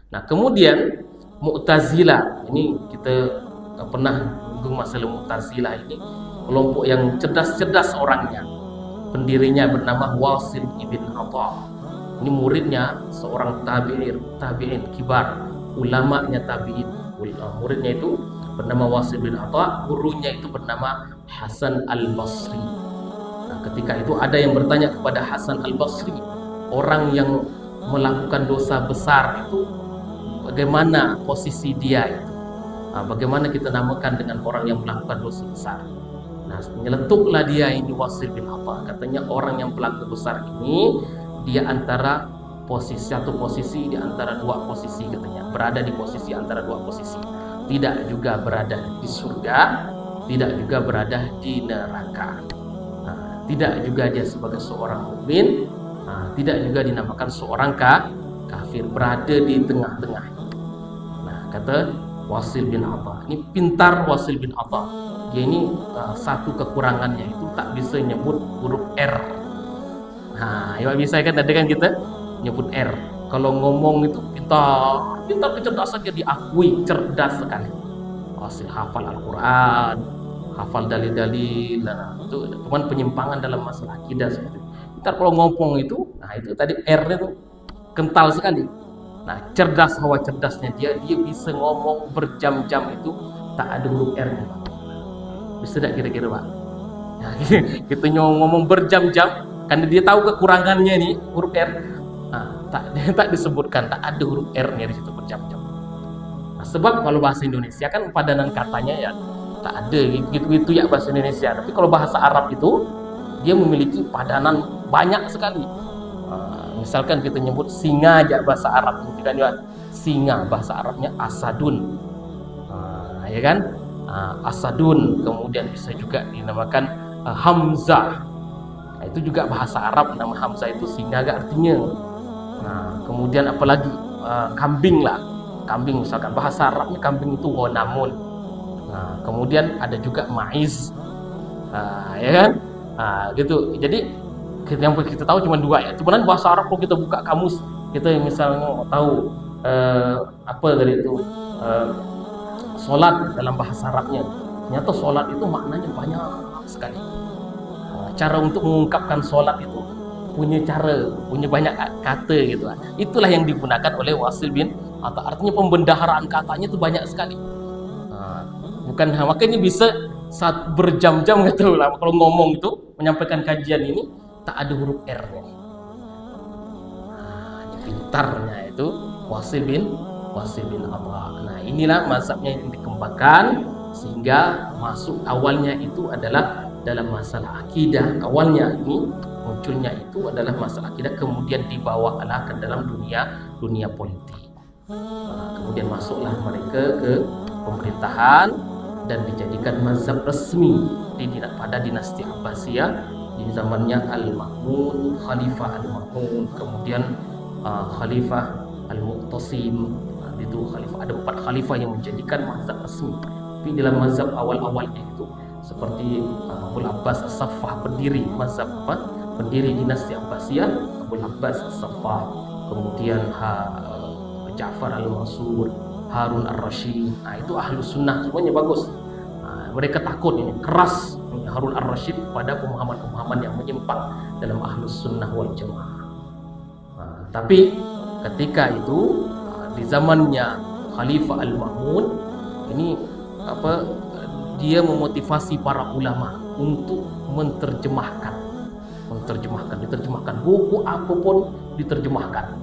Nah, kemudian Mu'tazilah, ini kita pernah menyinggung masalah Mu'tazilah ini, kelompok yang cerdas-cerdas orangnya. Pendirinya bernama Wasil ibn Atha. Ini muridnya seorang tabi'in kibar, ulamanya tabi'in. Muridnya itu bernama Wasil bin Atha, gurunya itu bernama Hasan al-Basri. Nah, ketika itu ada yang bertanya kepada Hasan al-Basri, orang yang melakukan dosa besar itu bagaimana posisi dia itu? Nah, bagaimana kita namakan dengan orang yang melakukan dosa besar? Nah, nyeletuklah dia ini Wasil bin Atha. Katanya orang yang pelaku besar ini dia antara satu posisi di antara dua posisi, katanya berada di posisi antara dua posisi. Tidak juga berada di surga, tidak juga berada di neraka. Nah, tidak juga dia sebagai seorang mukmin, tidak juga dinamakan seorang kafir, berada di tengah-tengah. Nah, kata Wasil bin Atha, ini pintar Wasil bin Atha. Dia ini satu kekurangannya itu tak bisa nyebut huruf R. Nah, ya bisa kan, ada kan kita nyebut R. Kalau ngomong itu pintar kecerdasannya diakui, cerdas sekali. Wasil hafal Al-Quran, hafal dalil-dalil. Nah, itu cuman penyimpangan dalam masalah akidah seperti itu. Ntar kalau ngomong itu, nah itu tadi R-nya tuh kental sekali. Nah, cerdas, hawa cerdasnya dia bisa ngomong berjam-jam itu tak ada huruf R-nya. Bisa tidak kira-kira, Pak? Nah, kita ngomong berjam-jam karena dia tahu kekurangannya nih huruf R. Nah, tak disebutkan, tak ada huruf R-nya di situ berjam-jam. Nah, sebab kalau bahasa Indonesia kan padanan katanya ya tak ada gitu-gitu ya bahasa Indonesia. Tapi kalau bahasa Arab itu dia memiliki padanan banyak sekali. Misalkan kita nyebut singa aja bahasa Arab, kan ya, singa bahasa Arabnya asadun. Ya kan? Asadun, kemudian bisa juga dinamakan Hamzah. Nah, itu juga bahasa Arab, nama Hamzah itu singa gak artinya. Nah, kemudian apalagi kambing lah, kambing misalkan bahasa Arabnya kambing itu wanamun. Nah, kemudian ada juga maiz, ya kan? Gitu. Jadi yang kita tahu cuma dua ya. Sebenarnya bahasa Arab kalau kita buka kamus, kita misalnya mau tahu apa dari itu sholat dalam bahasa Arabnya, ternyata sholat itu maknanya banyak sekali. Cara untuk mengungkapkan sholat itu punya banyak kata gitu. Itulah yang digunakan oleh Wasil bin Atha. Artinya pembendaharaan katanya itu banyak sekali. Bukan makanya bisa saat berjam-jam gitu lah kalau ngomong itu menyampaikan kajian ini tak ada huruf R-nya. Pintarnya itu Wasil bin Atha. Nah, inilah mazhabnya yang dikembangkan sehingga masuk awalnya itu adalah dalam masalah akidah. Awalnya ini munculnya itu adalah masalah akidah, kemudian dibawalah ke dalam dunia politik. Kemudian masuklah mereka ke pemerintahan dan dijadikan mazhab resmi pada dinasti Abbasiyah di zamannya Al-Ma'mun, Khalifah Al-Ma'mun, kemudian Khalifah Al-Mu'tasim. Itu khalifah, ada 4 khalifah yang menjadikan mazhab resmi. Tapi dalam mazhab awal-awalnya itu seperti Abu Abbas As-Saffah, pendiri mazhab pendiri dinasti Abbasiyah, Abu Abbas As-Saffah, kemudian Ja'far Al-Mansur, Harun Ar-Rasyid. Nah, itu ahlu sunnah semuanya bagus. Mereka takut ini keras Harun Ar-Rasyid pada pemahaman-pemahaman yang menyimpang dalam ahlu sunnah wal jamaah. Tapi ketika itu di zamannya Khalifah Al-Ma'mun ini dia memotivasi para ulama untuk diterjemahkan buku apapun diterjemahkan.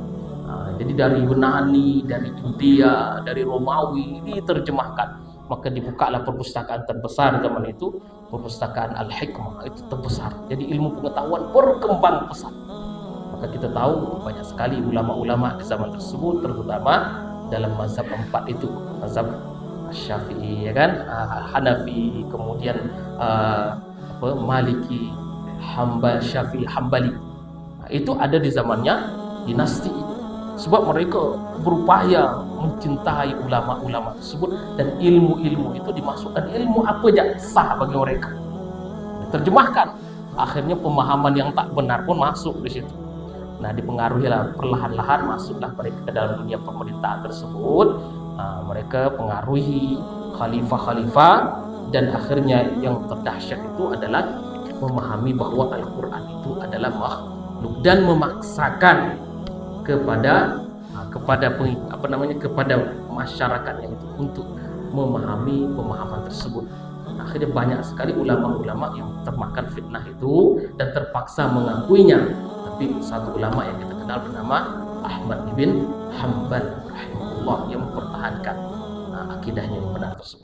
Jadi dari Yunani, dari India, dari Romawi diterjemahkan. Maka dibukalah perpustakaan terbesar zaman itu, perpustakaan Al-Hikmah, itu terbesar. Jadi ilmu pengetahuan berkembang pesat. Maka kita tahu banyak sekali ulama-ulama di zaman tersebut, terutama dalam mazhab 4 itu, mazhab Syafi'i, ya kan, Hanafi, kemudian Maliki, Syafi'i, Hambali. Nah, itu ada di zamannya dinasti. Sebab mereka berupaya mencintai ulama-ulama tersebut dan ilmu-ilmu itu dimasukkan, ilmu apa aja sah bagi mereka, diterjemahkan. Akhirnya pemahaman yang tak benar pun masuk di situ. Nah, dipengaruhilah perlahan-lahan masuklah mereka ke dalam dunia pemerintahan tersebut. Mereka pengaruhi khalifah-khalifah, dan akhirnya yang terdahsyat itu adalah memahami bahwa Al-Quran itu adalah makhluk dan memaksakan kepada kepada masyarakatnya itu untuk memahami pemahaman tersebut. Akhirnya banyak sekali ulama-ulama yang termakan fitnah itu dan terpaksa mengakuinya. Tapi satu ulama yang kita kenal bernama Ahmad bin Hanbal rahimahullah yang mempertahankan akidahnya yang benar tersebut.